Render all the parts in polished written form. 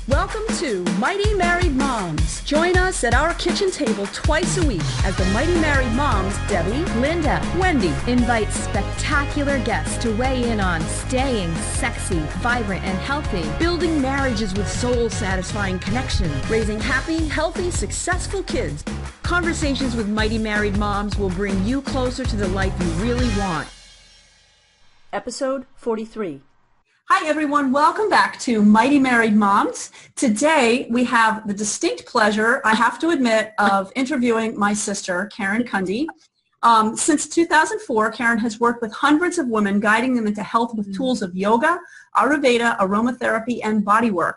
Welcome to Mighty Married Moms. Join us at our kitchen table twice a week as the Mighty Married Moms, Debbie, Linda, Wendy, invite spectacular guests to weigh in on staying sexy, vibrant, and healthy, building marriages with soul-satisfying connection, raising happy, healthy, successful kids. Conversations with Mighty Married Moms will bring you closer to the life you really want. Episode 43. Hi everyone, welcome back to Mighty Married Moms. Today we have the distinct pleasure, I have to admit, of interviewing my sister, Carin Cundey. Since 2004, Carin has worked with hundreds of women, guiding them into health with tools of yoga, Ayurveda, aromatherapy, and bodywork.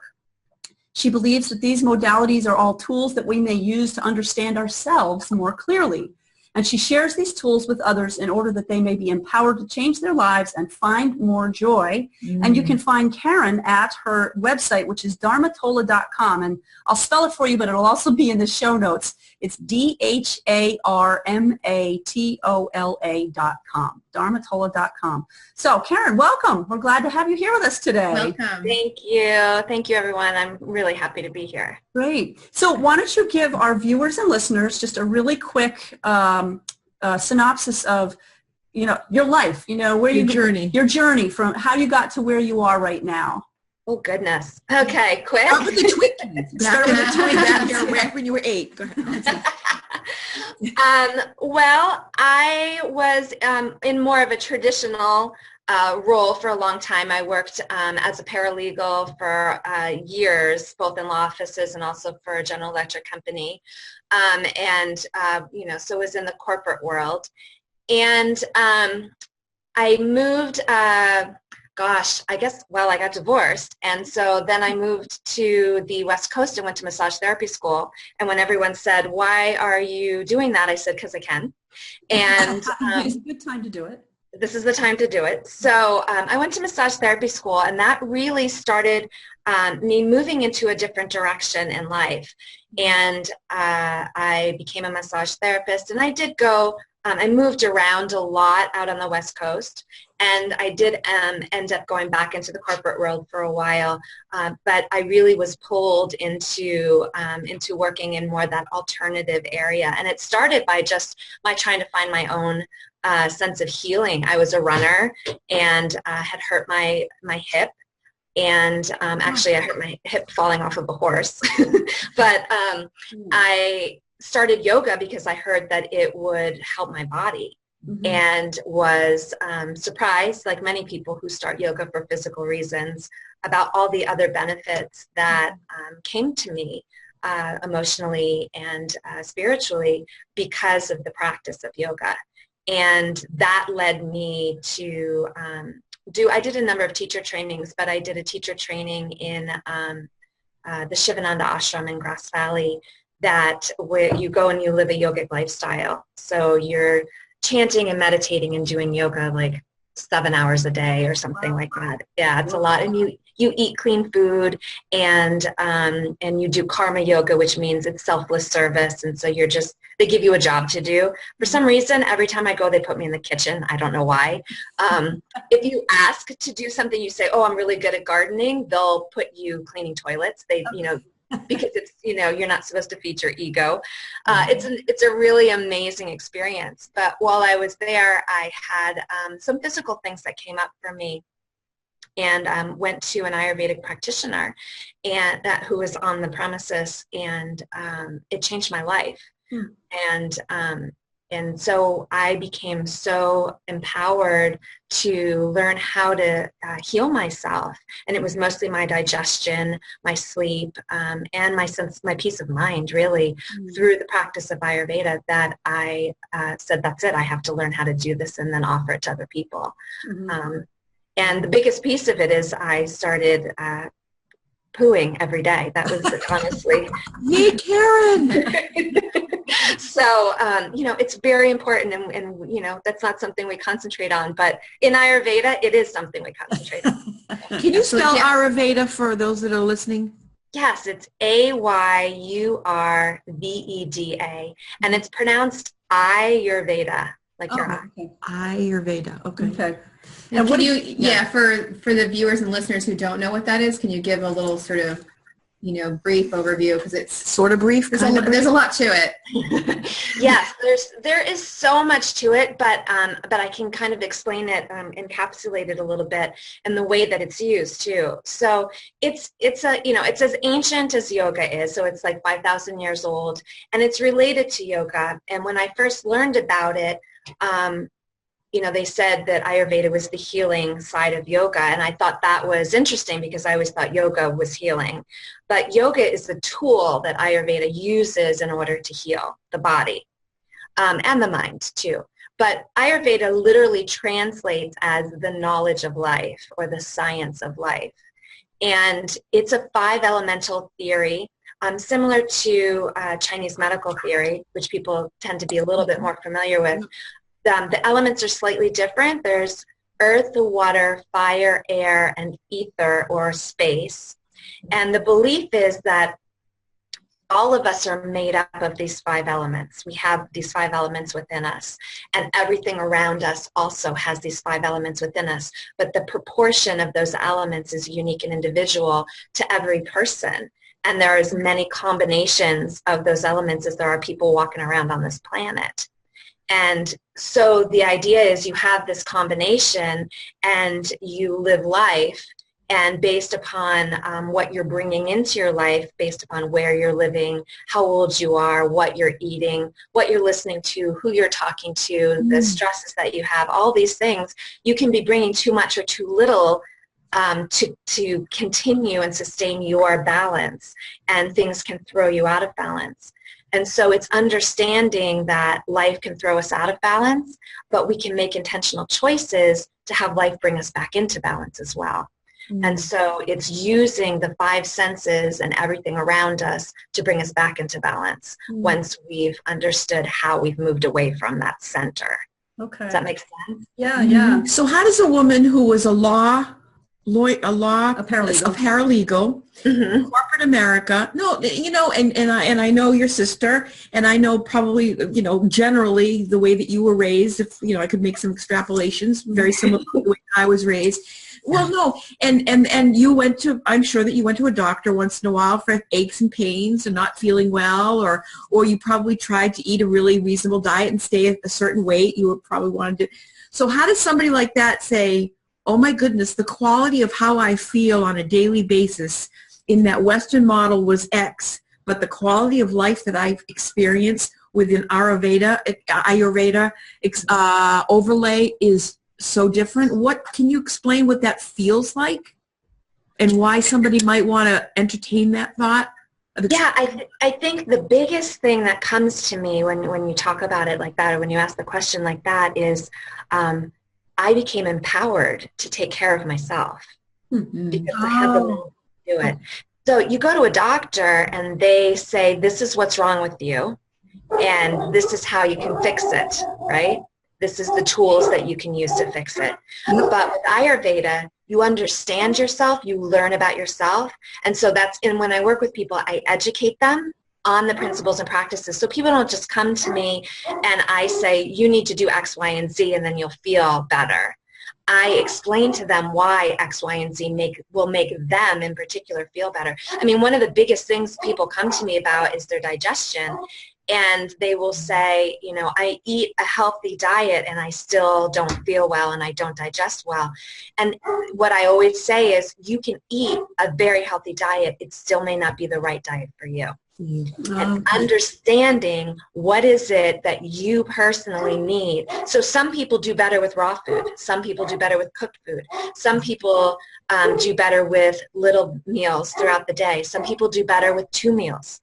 She believes that these modalities are all tools that we may use to understand ourselves more clearly. And she shares these tools with others in order that they may be empowered to change their lives and find more joy. And you can find Carin at her website, which is dharmatola.com. And I'll spell it for you, but it'll also be in the show notes. It's DHARMATOLA.com, dharmatola.com. So, Carin, welcome. We're glad to have you here with us today. Welcome. Thank you. Thank you, everyone. I'm really happy to be here. Great. So why don't you give our viewers and listeners just a really quick synopsis of, your life, where your journey from how you got to where you are right now. Oh, goodness. Okay, quick. Start with the Twinkies. Start with the Twinkies back when you were 8. Go ahead. Well, I was in more of a traditional role for a long time. I worked as a paralegal for years, both in law offices and also for a General Electric company. So was in the corporate world. And I moved, I got divorced. And so then I moved to the West Coast and went to massage therapy school. And when everyone said, "Why are you doing that?" I said, "Because I can." And it's a good time to do it. This is the time to do it. So I went to massage therapy school, and that really started me moving into a different direction in life. And I became a massage therapist, and I did go, I moved around a lot out on the West Coast, and I did end up going back into the corporate world for a while, but I really was pulled into working in more that alternative area. And it started by just my trying to find my own sense of healing. I was a runner and had hurt my hip. And actually, I hurt my hip falling off of a horse. But I started yoga because I heard that it would help my body. And was surprised, like many people who start yoga for physical reasons, about all the other benefits that came to me emotionally and spiritually because of the practice of yoga. And that led me to I did a number of teacher trainings, but I did a teacher training in the Shivananda ashram in Grass Valley, where you go and you live a yogic lifestyle. So you're chanting and meditating and doing yoga like 7 hours a day or something like that. Yeah, it's a lot. And you eat clean food, and you do karma yoga, which means it's selfless service. And so they give you a job to do. For some reason, every time I go, they put me in the kitchen. I don't know why. If you ask to do something, you say, "Oh, I'm really good at gardening," they'll put you cleaning toilets. Because it's, you're not supposed to feed your ego. It's a really amazing experience. But while I was there, I had some physical things that came up for me, and went to an Ayurvedic practitioner who was on the premises, and it changed my life. And so I became so empowered to learn how to heal myself. And it was mostly my digestion, my sleep, and my peace of mind, really, through the practice of Ayurveda, that I said, that's it, I have to learn how to do this and then offer it to other people. And the biggest piece of it is I started pooing every day. That was honestly. Yay, Carin! So, it's very important, and that's not something we concentrate on, but in Ayurveda, it is something we concentrate on. Can you spell Ayurveda for those that are listening? Yes, it's Ayurveda, and it's pronounced Ayurveda, like your eye. Okay. Ayurveda, okay. And what do you, for the viewers and listeners who don't know what that is, can you give a little sort of brief overview, because it's sort of brief. There's a lot to it. Yes, there is so much to it, but I can kind of explain it, encapsulate it a little bit, and the way that it's used too. So it's as ancient as yoga is. So it's like 5,000 years old, and it's related to yoga. And when I first learned about it, they said that Ayurveda was the healing side of yoga, and I thought that was interesting because I always thought yoga was healing. But yoga is the tool that Ayurveda uses in order to heal the body and the mind too. But Ayurveda literally translates as the knowledge of life or the science of life. And it's a 5 elemental theory, similar to Chinese medical theory, which people tend to be a little bit more familiar with. The elements are slightly different. There's earth, water, fire, air, and ether or space. And the belief is that all of us are made up of these 5 elements. We have these 5 elements within us, and everything around us also has these 5 elements within us. But the proportion of those elements is unique and individual to every person. And there are as many combinations of those elements as there are people walking around on this planet. And so the idea is you have this combination and you live life, and based upon what you're bringing into your life, based upon where you're living, how old you are, what you're eating, what you're listening to, who you're talking to, the stresses that you have, all these things, you can be bringing too much or too little to continue and sustain your balance, and things can throw you out of balance. And so it's understanding that life can throw us out of balance, but we can make intentional choices to have life bring us back into balance as well. And so it's using the 5 senses and everything around us to bring us back into balance once we've understood how we've moved away from that center. Okay. Does that make sense? Yeah, yeah. So how does a woman who was a paralegal, corporate America, and I know your sister, and I know probably, generally the way that you were raised, if, I could make some extrapolations, very similar to the way I was raised. Well, no, and you went to, I'm sure that you went to a doctor once in a while for aches and pains and not feeling well, or you probably tried to eat a really reasonable diet and stay at a certain weight you probably wanted to. So how does somebody like that say, oh my goodness, the quality of how I feel on a daily basis in that Western model was X, but the quality of life that I've experienced within Ayurveda overlay is so different? What can you explain what that feels like and why somebody might want to entertain that thought? Yeah, I think the biggest thing that comes to me when you talk about it like that, or when you ask the question like that, is I became empowered to take care of myself because I had the will to do it. So you go to a doctor and they say, this is what's wrong with you, and this is how you can fix it, right? This is the tools that you can use to fix it. But with Ayurveda, you understand yourself, you learn about yourself. And so when I work with people, I educate them on the principles and practices. So people don't just come to me and I say, you need to do X, Y, and Z, and then you'll feel better. I explain to them why X, Y, and Z will make them in particular feel better. I mean, one of the biggest things people come to me about is their digestion. And they will say, I eat a healthy diet and I still don't feel well and I don't digest well. And what I always say is, you can eat a very healthy diet. It still may not be the right diet for you. And understanding what is it that you personally need. So some people do better with raw food. Some people do better with cooked food. Some people do better with little meals throughout the day. Some people do better with 2 meals.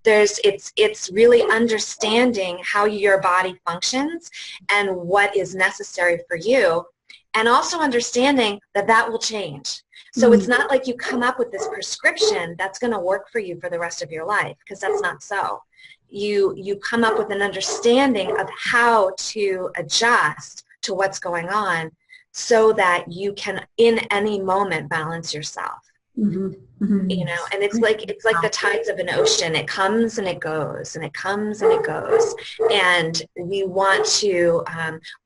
It's really understanding how your body functions and what is necessary for you, and also understanding that will change. So it's not like you come up with this prescription that's going to work for you for the rest of your life, because that's not so. You come up with an understanding of how to adjust to what's going on so that you can, in any moment, balance yourself. You know, and it's like the tides of an ocean. It comes and it goes, and it comes and it goes. And we want to,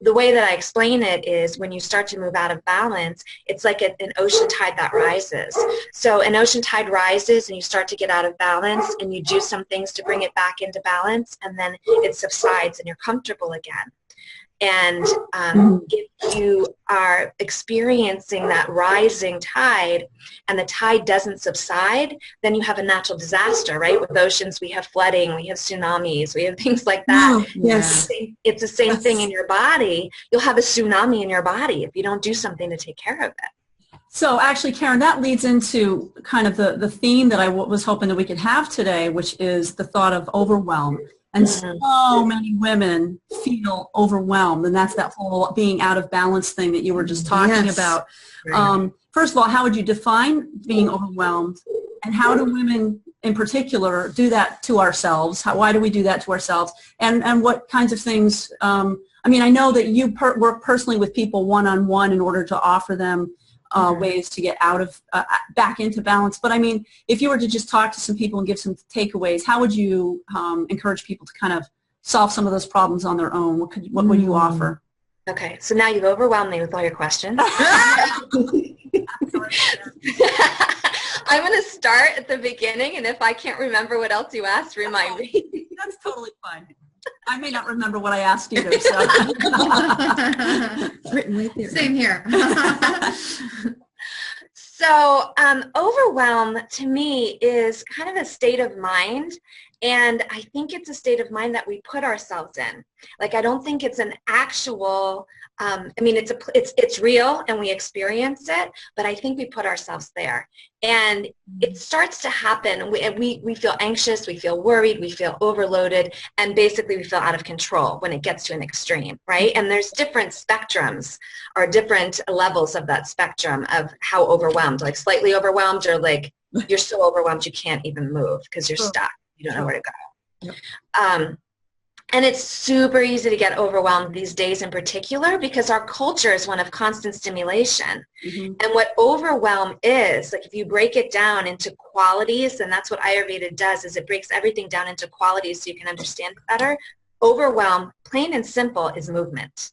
the way that I explain it is when you start to move out of balance, it's like an ocean tide that rises. So an ocean tide rises and you start to get out of balance, and you do some things to bring it back into balance, and then it subsides and you're comfortable again. And if you are experiencing that rising tide and the tide doesn't subside, then you have a natural disaster, right? With oceans, we have flooding, we have tsunamis, we have things like that. Oh, yes. It's the same thing in your body. You'll have a tsunami in your body if you don't do something to take care of it. So actually, Carin, that leads into kind of the theme that I was hoping that we could have today, which is the thought of overwhelm. And so many women feel overwhelmed, and that's that whole being out of balance thing that you were just talking about. First of all, how would you define being overwhelmed, and how do women in particular do that to ourselves? Why do we do that to ourselves? And what kinds of things, I mean, I know that you work personally with people one-on-one in order to offer them ways to get out of, back into balance. But I mean, if you were to just talk to some people and give some takeaways, how would you encourage people to kind of solve some of those problems on their own? What would you offer? Okay, so now you've overwhelmed me with all your questions. I'm going to start at the beginning, and if I can't remember what else you asked, remind me. That's totally fine. I may not remember what I asked either. So. Written right there. Same here. So overwhelm to me is kind of a state of mind, and I think it's a state of mind that we put ourselves in. Like, I don't think it's an actual, I mean, it's real and we experience it, but I think we put ourselves there. And it starts to happen. We feel anxious, we feel worried, we feel overloaded, and basically we feel out of control when it gets to an extreme, right? And there's different spectrums or different levels of that spectrum of how overwhelmed, like slightly overwhelmed, or like you're so overwhelmed you can't even move because you're stuck. You don't know where to go. Yep. And it's super easy to get overwhelmed these days in particular because our culture is one of constant stimulation. And what overwhelm is, like if you break it down into qualities, and that's what Ayurveda does, is it breaks everything down into qualities so you can understand it better. Overwhelm, plain and simple, is movement.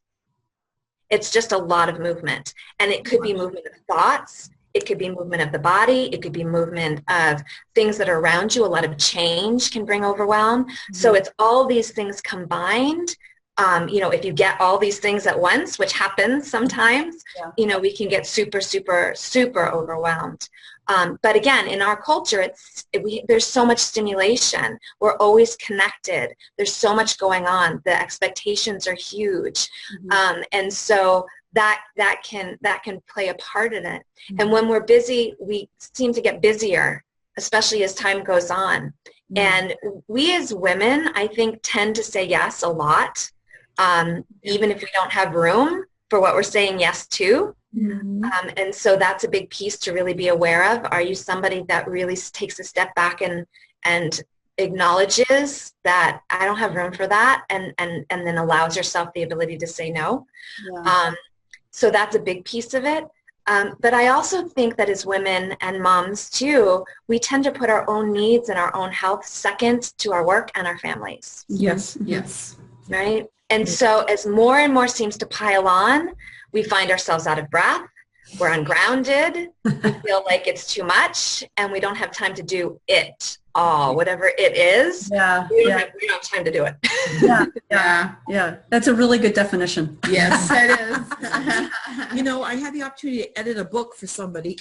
It's just a lot of movement. And it could be movement of thoughts. It could be movement of the body. It could be movement of things that are around you. A lot of change can bring overwhelm. So it's all these things combined. You know, if you get all these things at once, which happens sometimes, you know, we can get super, super, super overwhelmed. But again, in our culture, there's so much stimulation. We're always connected. There's so much going on. The expectations are huge. And so that can play a part in it. And when we're busy, we seem to get busier, especially as time goes on. And we as women, I think, tend to say yes a lot, even if we don't have room for what we're saying yes to. And so that's a big piece to really be aware of. Are you somebody that really takes a step back and acknowledges that I don't have room for that, and then allows yourself the ability to say no? So that's a big piece of it. But I also think that as women and moms too, we tend to put our own needs and our own health second to our work and our families. Yes. Right? And so as more and more seems to pile on, we find ourselves out of breath, we're ungrounded, we feel like it's too much, and we don't have time to do it all, whatever it is. We don't have time to do it. Yeah. That's a really good definition. Yes, it is. You know, I had the opportunity to edit a book for somebody.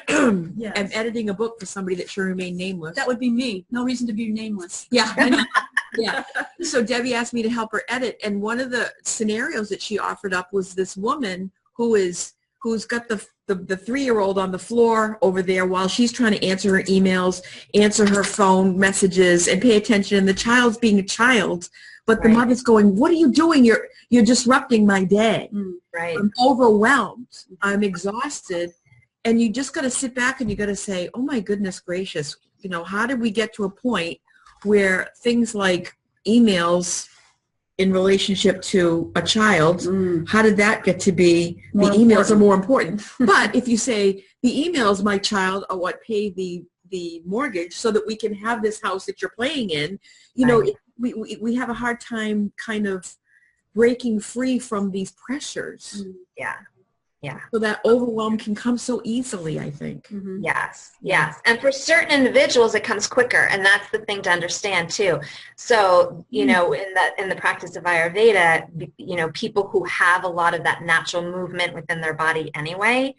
I'm editing a book for somebody that should remain nameless. That would be me. No reason to be nameless. Yeah. So Debbie asked me to help her edit, and one of the scenarios that she offered up was this woman who's got the 3-year-old on the floor over there while she's trying to answer her emails, answer her phone messages, and pay attention. And the child's being a child, but the mother's going, "What are you doing? You're disrupting my day. I'm overwhelmed. I'm exhausted." And you just got to sit back and you got to say, "Oh my goodness gracious! You know, how did we get to a point where things like emails in relationship to a child, how did that get to be More the emails important. are more important? But if you say the emails, my child, are what pay the mortgage so that we can have this house that you're playing in, you know, we have a hard time kind of breaking free from these pressures. Yeah. Yeah. So that overwhelm can come so easily, I think. Yes, yes. And for certain individuals, it comes quicker, and that's the thing to understand too. So, you know, in the practice of Ayurveda, you know, people who have a lot of that natural movement within their body anyway,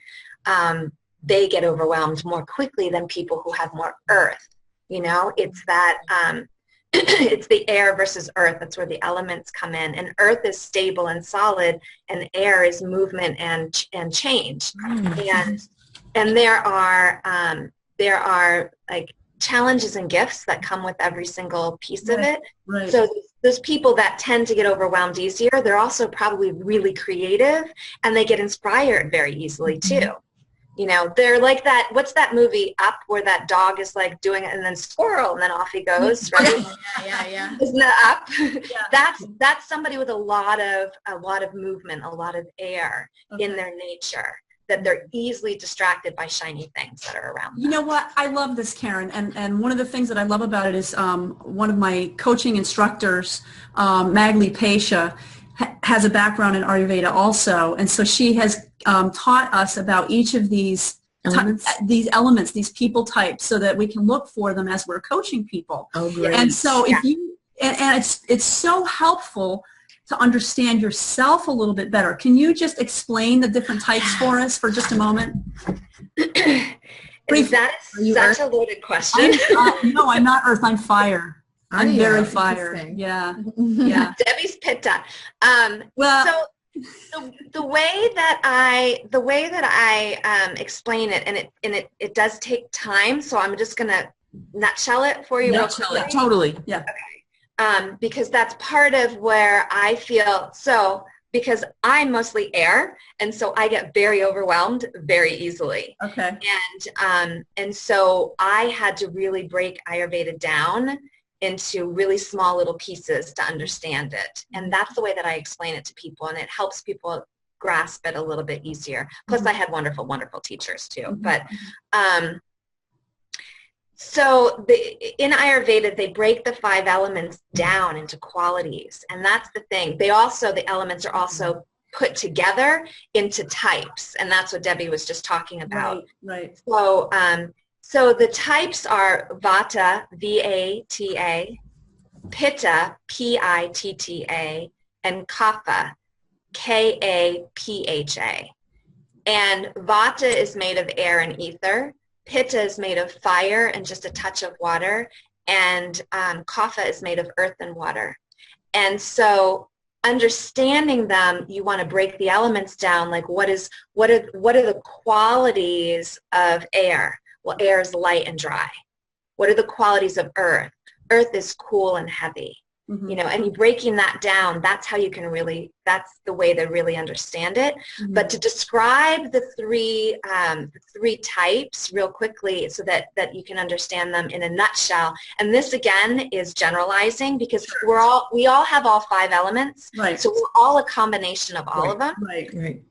they get overwhelmed more quickly than people who have more earth. You know, it's that it's the air versus earth. That's where the elements come in. And earth is stable and solid, and air is movement and change. And there are like challenges and gifts that come with every single piece of it. Right. So those people that tend to get overwhelmed easier, they're also probably really creative, and they get inspired very easily too. You know, they're like that, what's that movie, Up, where that dog is like doing it and then squirrel and then off he goes, right? Yeah. Isn't that Up? Yeah. That's somebody with a lot of movement, a lot of air in their nature, that they're easily distracted by shiny things that are around them. You know what? I love this, Carin. And one of the things that I love about it is one of my coaching instructors, Magli Pesha, has a background in Ayurveda also. And so she has taught us about each of these elements, these people types, so that we can look for them as we're coaching people. Oh, great. And so if you, and it's so helpful to understand yourself a little bit better. Can you just explain the different types for us for just a moment? Is that such a loaded question? No, I'm not earth, I'm fire. I'm very fire. Interesting. Yeah. Yeah. Debbie's Pitta. Well, so the way that I explain it, and it does take time, so I'm just gonna nutshell it for you. Totally. Yeah. Because that's part of where I feel, so because I'm mostly air, and so I get very overwhelmed very easily. Okay. And so I had to really break Ayurveda down into really small little pieces to understand it. And that's the way that I explain it to people, and it helps people grasp it a little bit easier. Plus I had wonderful, wonderful teachers too. But so in Ayurveda, they break the 5 elements down into qualities. And that's the thing. The elements are also put together into types. And that's what Debbie was just talking about. Right. So the types are Vata, V-A-T-A, Pitta, P-I-T-T-A, and Kapha, K-A-P-H-A. And Vata is made of air and ether. Pitta is made of fire and just a touch of water. And Kapha is made of earth and water. And so understanding them, you want to break the elements down, like what are the qualities of air? Well, air is light and dry. What are the qualities of earth? Earth is cool and heavy. You know, and you breaking that down, that's how you can really, that's the way to really understand it. But to describe the three types real quickly so that you can understand them in a nutshell. And this again is generalizing, because we all have all 5 elements. Right. So we're all a combination of all of them. Right.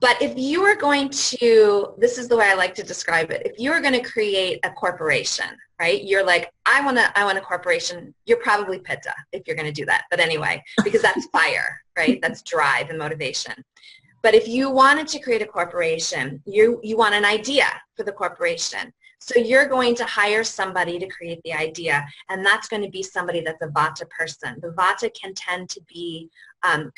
But if you are going to, this is the way I like to describe it, if you are going to create a corporation, right, you're like, I want a corporation, you're probably Pitta if you're going to do that. But anyway, because that's fire, right? That's drive and motivation. But if you wanted to create a corporation, you want an idea for the corporation. So you're going to hire somebody to create the idea, and that's going to be somebody that's a Vata person. The Vata can tend to be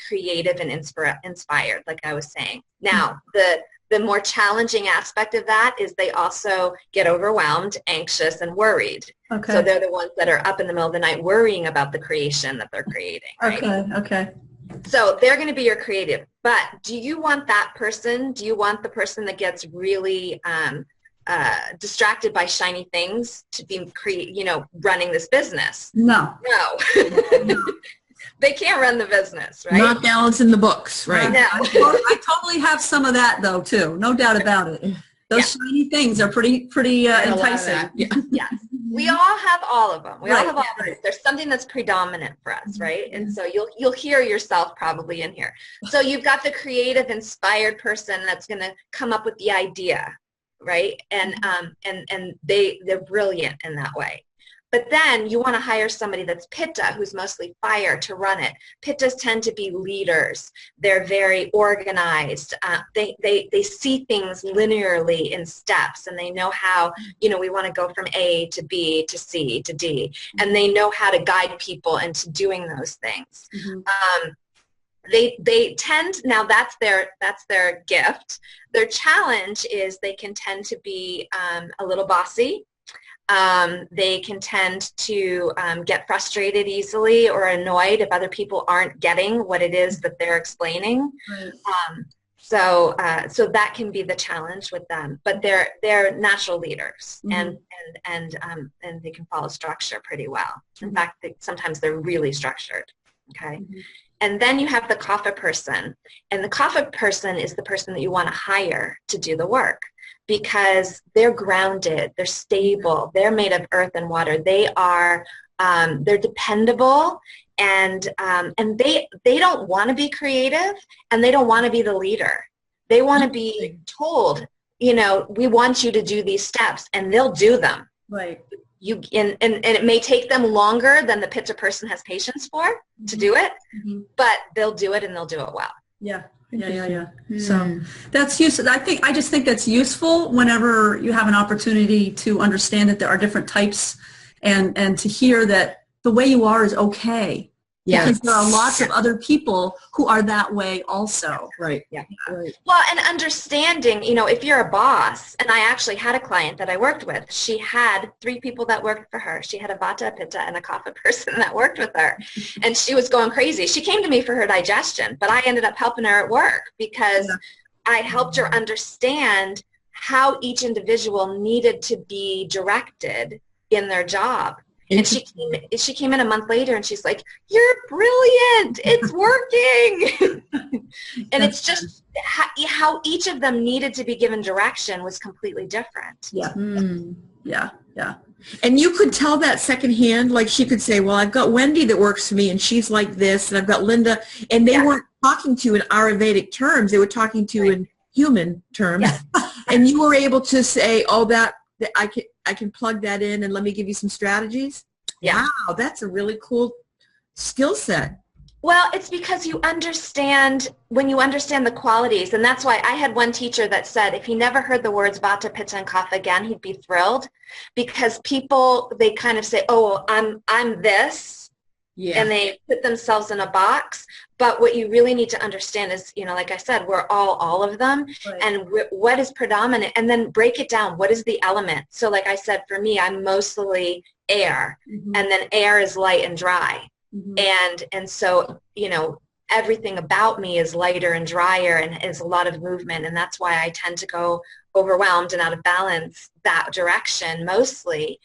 creative and inspired, like I was saying. Now, the more challenging aspect of that is they also get overwhelmed, anxious, and worried. Okay. So they're the ones that are up in the middle of the night worrying about the creation that they're creating. Right? Okay. So they're going to be your creative. But do you want that person? Do you want the person that gets really distracted by shiny things to be running this business? No. They can't run the business, right? Not balancing the books, right? No. I totally have some of that though too. No doubt about it. Those shiny things are pretty enticing. Yeah. Yes. We all have all of them. We all have all of them. There's something that's predominant for us, right? And so you'll hear yourself probably in here. So you've got the creative, inspired person that's going to come up with the idea, right? And they're brilliant in that way. But then you want to hire somebody that's Pitta, who's mostly fire, to run it. Pittas tend to be leaders. They're very organized. They see things linearly in steps, and they know how, we want to go from A to B to C to D, and they know how to guide people into doing those things. They tend, now that's their gift. Their challenge is they can tend to be a little bossy. They can tend to get frustrated easily or annoyed if other people aren't getting what it is that they're explaining. So that can be the challenge with them. But they're natural leaders, and they can follow structure pretty well. In fact, sometimes they're really structured. Okay. And then you have the Kapha person, and the Kapha person is the person that you want to hire to do the work, because they're grounded, they're stable, they're made of earth and water. They are, they're dependable, and they don't want to be creative, and they don't want to be the leader. They want to be told, we want you to do these steps, and they'll do them. Right. And it may take them longer than the Pitta person has patience for to do it, but they'll do it, and they'll do it well. Yeah. So that's useful. I just think that's useful whenever you have an opportunity to understand that there are different types, and to hear that the way you are is okay. Yeah. Because there are lots of other people who are that way also. Right. Yeah. Right. Well, and understanding, if you're a boss, and I actually had a client that I worked with, she had 3 people that worked for her. She had a Vata, a Pitta, and a Kapha person that worked with her. And she was going crazy. She came to me for her digestion, but I ended up helping her at work because I helped her understand how each individual needed to be directed in their job. And she came in a month later, and she's like, "You're brilliant. It's working." And it's just how each of them needed to be given direction was completely different. Yeah. Yeah. And you could tell that secondhand. Like, she could say, well, I've got Wendy that works for me, and she's like this, and I've got Linda. And they weren't talking to in Ayurvedic terms. They were talking to in human terms. Yeah. And you were able to say, oh, that I can plug that in, and let me give you some strategies. Yeah. Wow, that's a really cool skill set. Well, it's because when you understand the qualities, and that's why I had one teacher that said if he never heard the words Vata, Pitta, and Kapha again, he'd be thrilled, because people, they kind of say, oh, I'm this, and they put themselves in a box. But what you really need to understand is, like I said, we're all of them, and what is predominant, and then break it down. What is the element? So like I said, for me, I'm mostly air, and then air is light and dry. And so, everything about me is lighter and drier, and is a lot of movement, and that's why I tend to go overwhelmed and out of balance that direction mostly.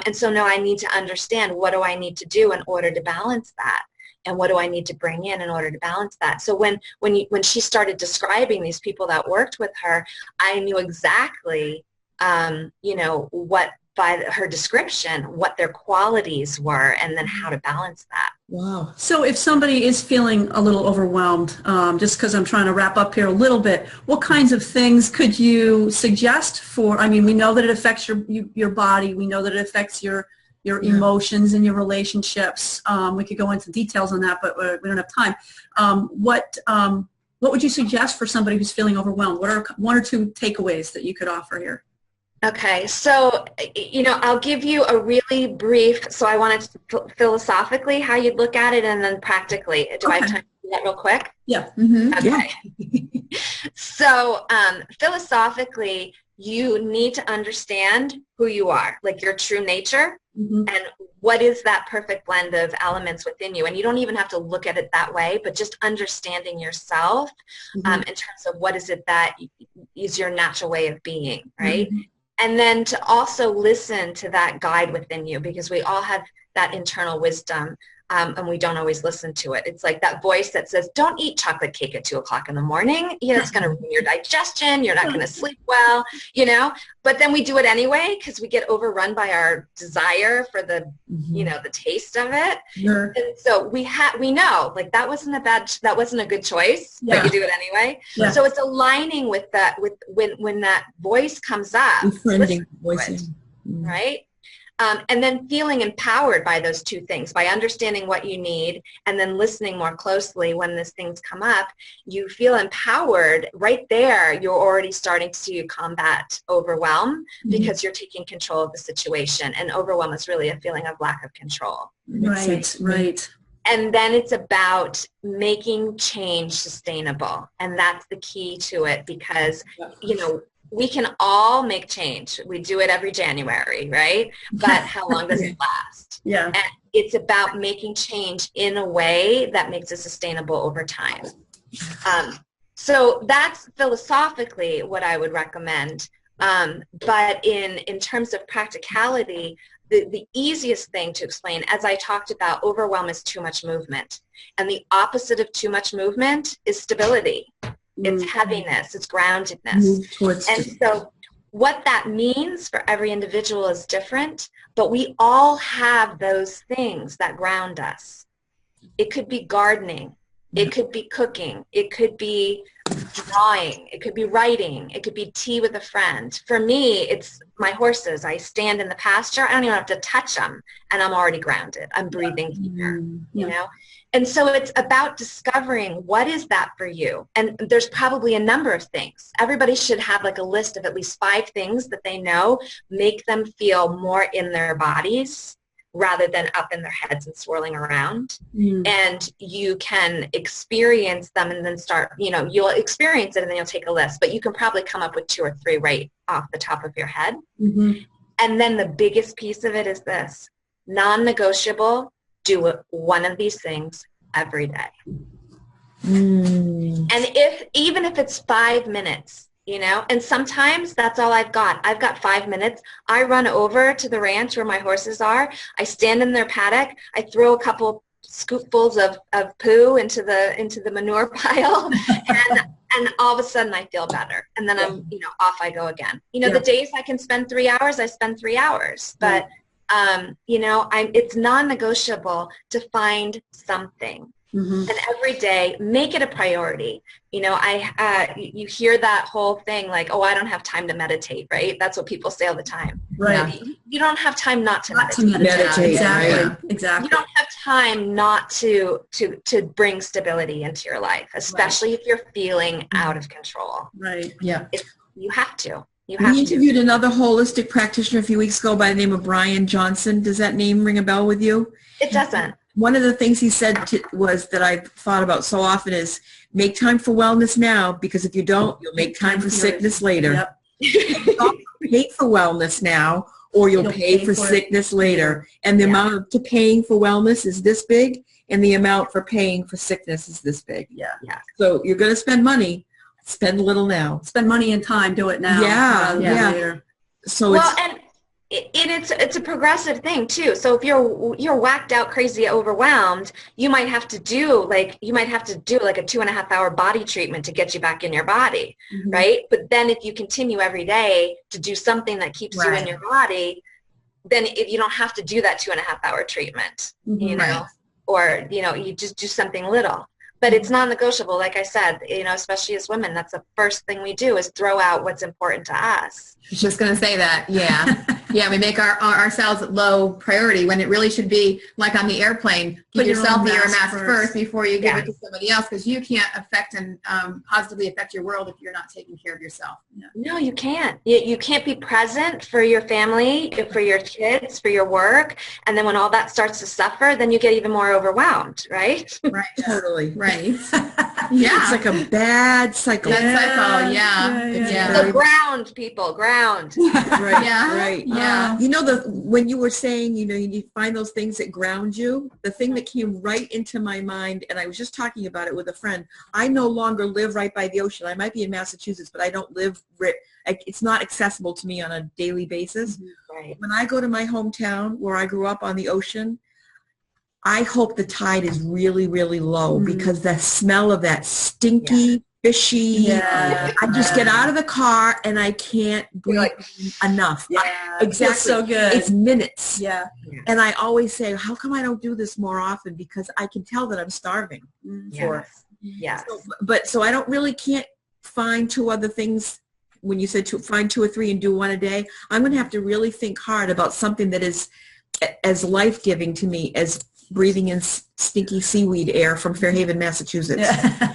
And so now I need to understand, what do I need to do in order to balance that? And what do I need to bring in order to balance that? So when she started describing these people that worked with her, I knew exactly, what, by her description, what their qualities were, and then how to balance that. Wow. So if somebody is feeling a little overwhelmed, just because I'm trying to wrap up here a little bit, what kinds of things could you suggest for, we know that it affects your body. We know that it affects your emotions and your relationships. We could go into details on that, but we don't have time. What would you suggest for somebody who's feeling overwhelmed? What are 1 or 2 takeaways that you could offer here? Okay, so, I'll give you a really brief, so I wanted to philosophically how you'd look at it, and then practically. Do I have time to do that real quick? Yeah. Okay. Yeah. So, philosophically, you need to understand who you are, like your true nature, and what is that perfect blend of elements within you. And you don't even have to look at it that way, but just understanding yourself in terms of what is it that is your natural way of being, right? And then to also listen to that guide within you, because we all have that internal wisdom and we don't always listen to it. It's like that voice that says, don't eat chocolate cake at 2 o'clock in the morning. You know, it's going to ruin your digestion. You're not going to sleep well, you know. But then we do it anyway because we get overrun by our desire for the, you know, the taste of it. Sure. And so we know, like, that wasn't a good choice, but you do it anyway. Yeah. So it's aligning with that, with when that voice comes up, befriending voicing, right? And then feeling empowered by those two things, by understanding what you need and then listening more closely when these things come up, you feel empowered right there. You're already starting to combat overwhelm because you're taking control of the situation. And overwhelm is really a feeling of lack of control. Right. And then it's about making change sustainable. And that's the key to it because, you know, we can all make change. We do it every January, right? But how long does it last? Yeah. And it's about making change in a way that makes it sustainable over time. So that's philosophically what I would recommend. But in terms of practicality, the easiest thing to explain, as I talked about, overwhelm is too much movement. And the opposite of too much movement is stability. It's heaviness, it's groundedness. And so what that means for every individual is different, but we all have those things that ground us. It could be gardening, it could be cooking, it could be drawing, it could be writing, it could be tea with a friend. For me, it's my horses. I stand in the pasture, I don't even have to touch them, and I'm already grounded. I'm breathing deeper, you know? And so it's about discovering what is that for you. And there's probably a number of things. Everybody should have like a list of at least 5 things that they know make them feel more in their bodies rather than up in their heads and swirling around. And you can experience them and then start, you know, you'll experience it and then you'll take a list. But you can probably come up with 2 or 3 right off the top of your head. And then the biggest piece of it is this: non-negotiable. Do one of these things every day. And even if it's 5 minutes, you know, and sometimes that's all I've got. I've got 5 minutes. I run over to the ranch where my horses are. I stand in their paddock. I throw a couple scoopfuls of poo into the manure pile, and all of a sudden I feel better. And then I'm, you know, off I go again. You know, the days I can spend 3 hours, I spend 3 hours. But you know, it's non-negotiable to find something. And every day, make it a priority. You know, you hear that whole thing like, oh, I don't have time to meditate, right? That's what people say all the time. Right. You don't have time not to meditate. Exactly. You don't have time not to bring stability into your life, especially if you're feeling out of control. Right. Yeah. You have to. We interviewed another holistic practitioner a few weeks ago by the name of Brian Johnson. Does that name ring a bell with you? It doesn't. One of the things he said was that I've thought about so often make time for wellness now, because if you don't, you'll make time for sickness later. Pay for wellness now, or you'll pay for sickness later. And the amount to paying for wellness is this big, and the amount for paying for sickness is this big. So you're going to spend money. Spend a little now. Spend money and time. Do it now. Later. So it's a progressive thing too. So if you're whacked out, crazy, overwhelmed, you might have to do like a 2.5 hour body treatment to get you back in your body, right? But then if you continue every day to do something that keeps you in your body, then you don't have to do that 2.5 hour treatment, you know, or you know, you just do something little. But it's non-negotiable, like I said, you know, especially as women, that's the first thing we do is throw out what's important to us. I was just going to say that, we make ourselves low priority when it really should be like on the airplane. Give yourself the air mask first before you give it to somebody else, because you can't affect and positively affect your world if you're not taking care of yourself. No, you can't. You can't be present for your family, for your kids, for your work, and then when all that starts to suffer, then you get even more overwhelmed, right? Right, totally. Right. It's like a bad cycle. So ground, people, ground. Right. You know, when you were saying, you know, you need to find those things that ground you, the thing that came right into my mind, and I was just talking about it with a friend, I no longer live right by the ocean. I might be in Massachusetts, but I don't live it's not accessible to me on a daily basis. Right. When I go to my hometown where I grew up on the ocean, I hope the tide is really, really low because the smell of that stinky, fishy, I just get out of the car and I can't breathe enough. Exactly. So good. It's minutes. Yeah. And I always say, how come I don't do this more often? Because I can tell that I'm starving for it. Yes. So I don't really can't find two other things. When you said to find 2 or 3 and do one a day, I'm going to have to really think hard about something that is as life-giving to me as breathing in stinky seaweed air from Fairhaven, Massachusetts.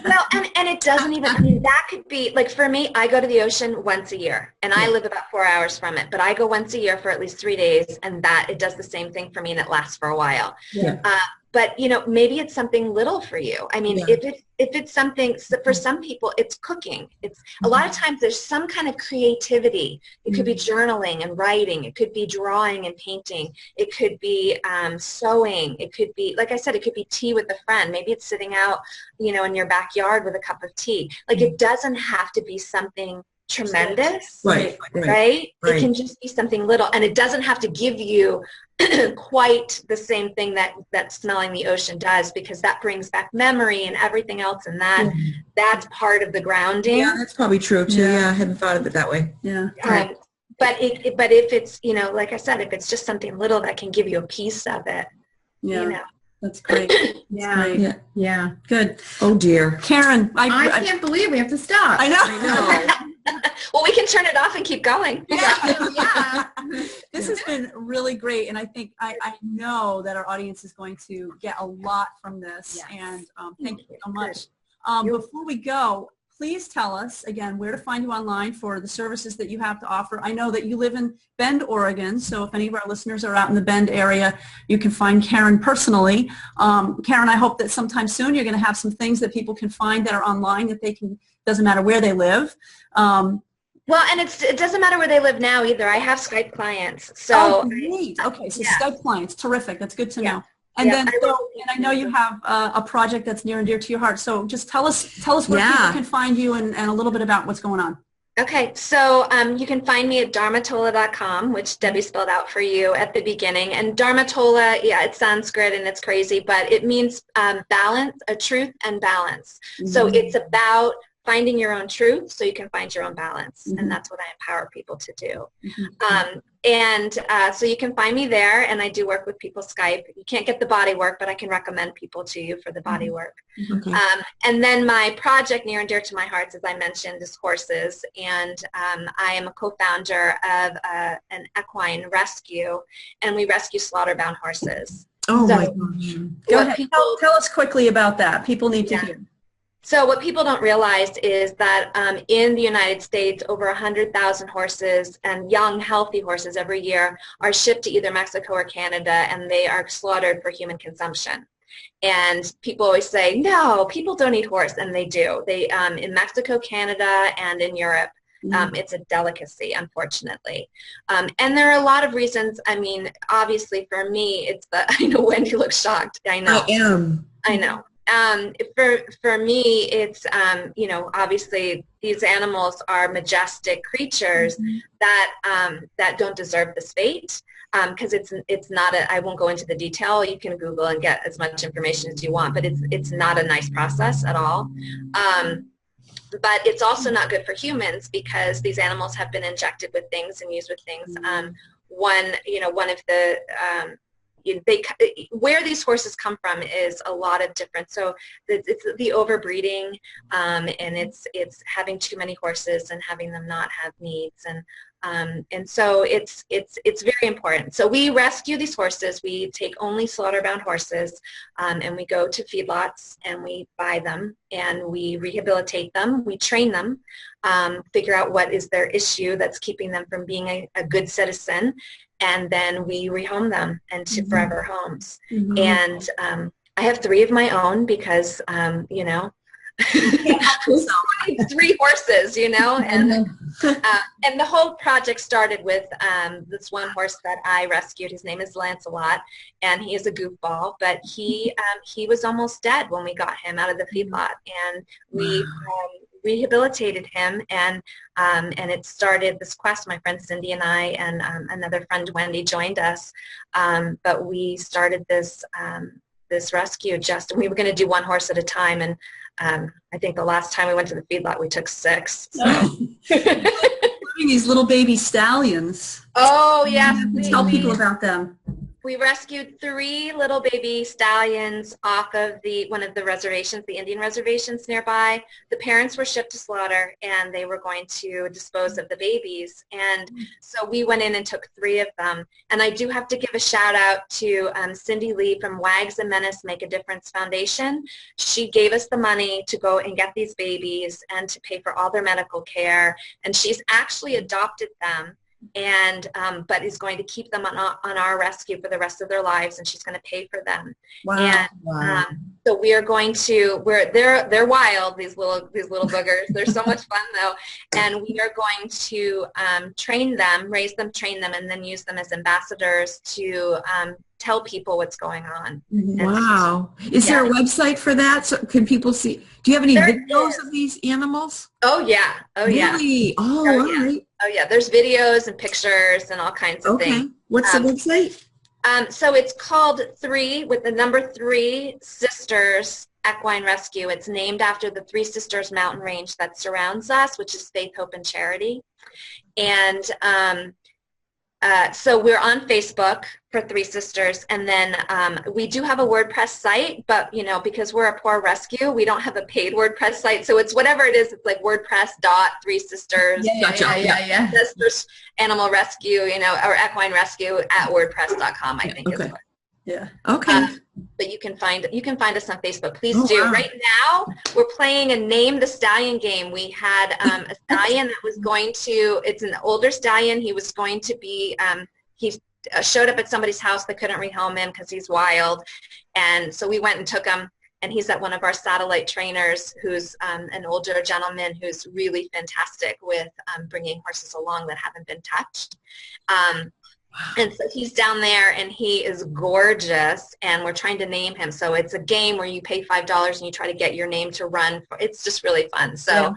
Well, and it doesn't even, I mean, that could be, like for me, I go to the ocean once a year, and I live about 4 hours from it, but I go once a year for at least 3 days, and that, it does the same thing for me, and it lasts for a while. But, you know, maybe it's something little for you. I mean, if it's something, for some people, it's cooking. It's a lot of times there's some kind of creativity. It could be journaling and writing. It could be drawing and painting. It could be sewing. It could be, like I said, it could be tea with a friend. Maybe it's sitting out, you know, in your backyard with a cup of tea. Like it doesn't have to be something tremendous, right? It can just be something little, and it doesn't have to give you quite the same thing that smelling the ocean does, because that brings back memory and everything else, and that's part of the grounding. Yeah, that's probably true too. I hadn't thought of it that way. But if it's, you know, like I said, if it's just something little that can give you a piece of it, you know. That's great. Yeah. Good. Oh dear. Carin, I can't believe we have to stop. I know. Well, we can turn it off and keep going. This has been really great, and I think I know that our audience is going to get a lot from this, and thank you so much. Before we go, please tell us again where to find you online for the services that you have to offer. I know that you live in Bend, Oregon, so if any of our listeners are out in the Bend area, you can find Carin personally. Carin, I hope that sometime soon you're going to have some things that people can find that are online that they can, doesn't matter where they live. Well, and it doesn't matter where they live now either. I have Skype clients. So great. Okay, so Skype clients, terrific. That's good to know. And then, and I know you have a project that's near and dear to your heart. So just tell us where people can find you and a little bit about what's going on. Okay, so you can find me at dharmatola.com, which Debbie spelled out for you at the beginning. And dharmatola, it's Sanskrit and it's crazy, but it means balance, a truth and balance. So it's about finding your own truth so you can find your own balance. And that's what I empower people to do. So you can find me there, and I do work with people Skype. You can't get the body work, but I can recommend people to you for the body work. And then my project near and dear to my heart, as I mentioned, is horses. And I am a co-founder of an equine rescue, and we rescue slaughter-bound horses. Oh, my gosh. Go ahead. Tell us quickly about that. People need to hear. So what people don't realize is that in the United States, over 100,000 horses and young, healthy horses every year are shipped to either Mexico or Canada, and they are slaughtered for human consumption. And people always say, no, people don't eat horse, and they do. They in Mexico, Canada, and in Europe. It's a delicacy, unfortunately. And there are a lot of reasons. I mean, obviously for me, it's the, I know Wendy looks shocked. I know. I am. I know. For me, it's, you know, obviously these animals are majestic creatures that don't deserve this fate, because it's not I won't go into the detail. You can Google and get as much information as you want, but it's not a nice process at all. But it's also not good for humans, because these animals have been injected with things and used with things. One of the where these horses come from is a lot of different. So it's the overbreeding, and it's having too many horses and having them not have needs, and so it's very important. So we rescue these horses. We take only slaughter-bound horses, and we go to feedlots and we buy them and we rehabilitate them. We train them, figure out what is their issue that's keeping them from being a good citizen. And then we rehome them into forever homes. And I have 3 of my own because, you know, 3 horses, you know, and the whole project started with this one horse that I rescued. His name is Lancelot, and he is a goofball, but he was almost dead when we got him out of the feedlot, and we rehabilitated him, and it started this quest. My friend Cindy and I and another friend, Wendy, joined us, but we started this this rescue we were going to do one horse at a time. And I think the last time we went to the feedlot, we took 6. So. These little baby stallions. Oh, yeah. Tell people about them. We rescued 3 little baby stallions off of one of the reservations, the Indian reservations nearby. The parents were shipped to slaughter, and they were going to dispose of the babies. And so we went in and took 3 of them. And I do have to give a shout out to Cindy Lee from Wags and Menace Make a Difference Foundation. She gave us the money to go and get these babies and to pay for all their medical care. And she's actually adopted them. And but is going to keep them on our rescue for the rest of their lives, and she's going to pay for them. Wow! And so we are going to. They're wild, these little boogers. They're so much fun though, and we are going to train them, raise them, train them, and then use them as ambassadors to tell people what's going on. Wow! Is there a website for that? So can people see? Do you have any videos of these animals? Oh yeah! Oh yeah! Really? Oh, all right. Oh yeah, there's videos and pictures and all kinds of things. What's the website? So it's called 3 with the number 3 Sisters Equine Rescue. It's named after the 3 Sisters mountain range that surrounds us, which is Faith, Hope, and Charity. And so we're on Facebook for 3 Sisters, and then we do have a WordPress site, but because we're a poor rescue, we don't have a paid WordPress site. So it's whatever it is. It's like WordPress.3sisters. Yeah. Sisters Animal Rescue, or Equine Rescue at WordPress.com. I think is what. Yeah. Okay. But you can find us on Facebook. Please do. Wow. Right now, we're playing a Name the Stallion game. We had a stallion that was going to. It's an older stallion. He was going to be. He showed up at somebody's house. They couldn't rehome him because he's wild, and so we went and took him. And he's at one of our satellite trainers, who's an older gentleman who's really fantastic with bringing horses along that haven't been touched. And so he's down there, and he is gorgeous, and we're trying to name him. So it's a game where you pay $5 and you try to get your name to run. It's just really fun. So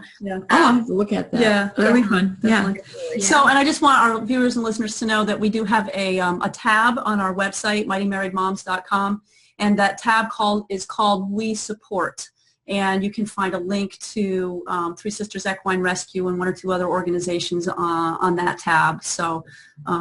I'll have to look at that. Yeah, very fun. Yeah. So, and I just want our viewers and listeners to know that we do have a tab on our website, mightymarriedmoms.com, and that tab is called We Support. And you can find a link to 3 Sisters Equine Rescue and 1 or 2 other organizations on that tab. So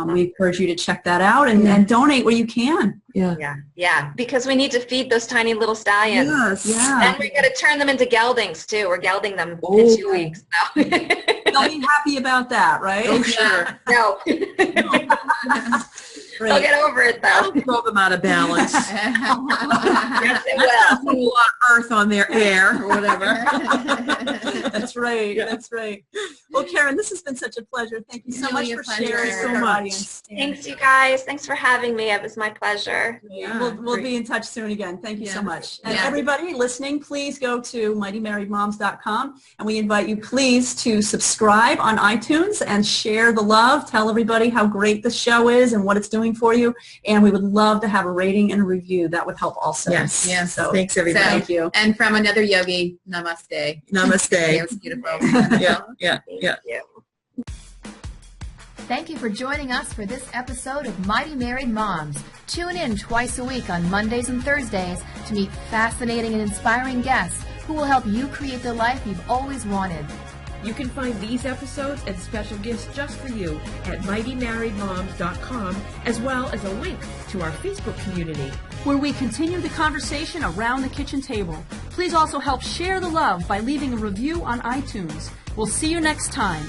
we encourage you to check that out and donate where you can. Yeah, because we need to feed those tiny little stallions. Yes, yeah. And we got to turn them into geldings too. We're gelding them in 2 weeks. So. They'll be happy about that, right? Oh, sure. No. Right. They'll get over it, though. I'll throw them out of balance. Yes, it That's will. a lot of earth on their air or whatever. That's right. Yeah. That's right. Well, Carin, this has been such a pleasure. Thank you so much for sharing so so much. much. Thanks, you guys. Thanks for having me. It was my pleasure. Yeah, We'll be in touch soon again. Thank you so much. And Yeah. everybody listening, please go to mightymarriedmoms.com, and we invite you please to subscribe on iTunes and share the love. Tell everybody how great the show is and what it's doing for you. And we would love to have a rating and a review. That would help also. Yes. So Thanks, everybody. thank you. And from another yogi, namaste. Namaste. It was beautiful. Yeah. Thank you. Thank you for joining us for this episode of Mighty Married Moms. Tune in twice a week on Mondays and Thursdays to meet fascinating and inspiring guests who will help you create the life you've always wanted. You can find these episodes and special gifts just for you at mightymarriedmoms.com, as well as a link to our Facebook community, where we continue the conversation around the kitchen table. Please also help share the love by leaving a review on iTunes. We'll see you next time.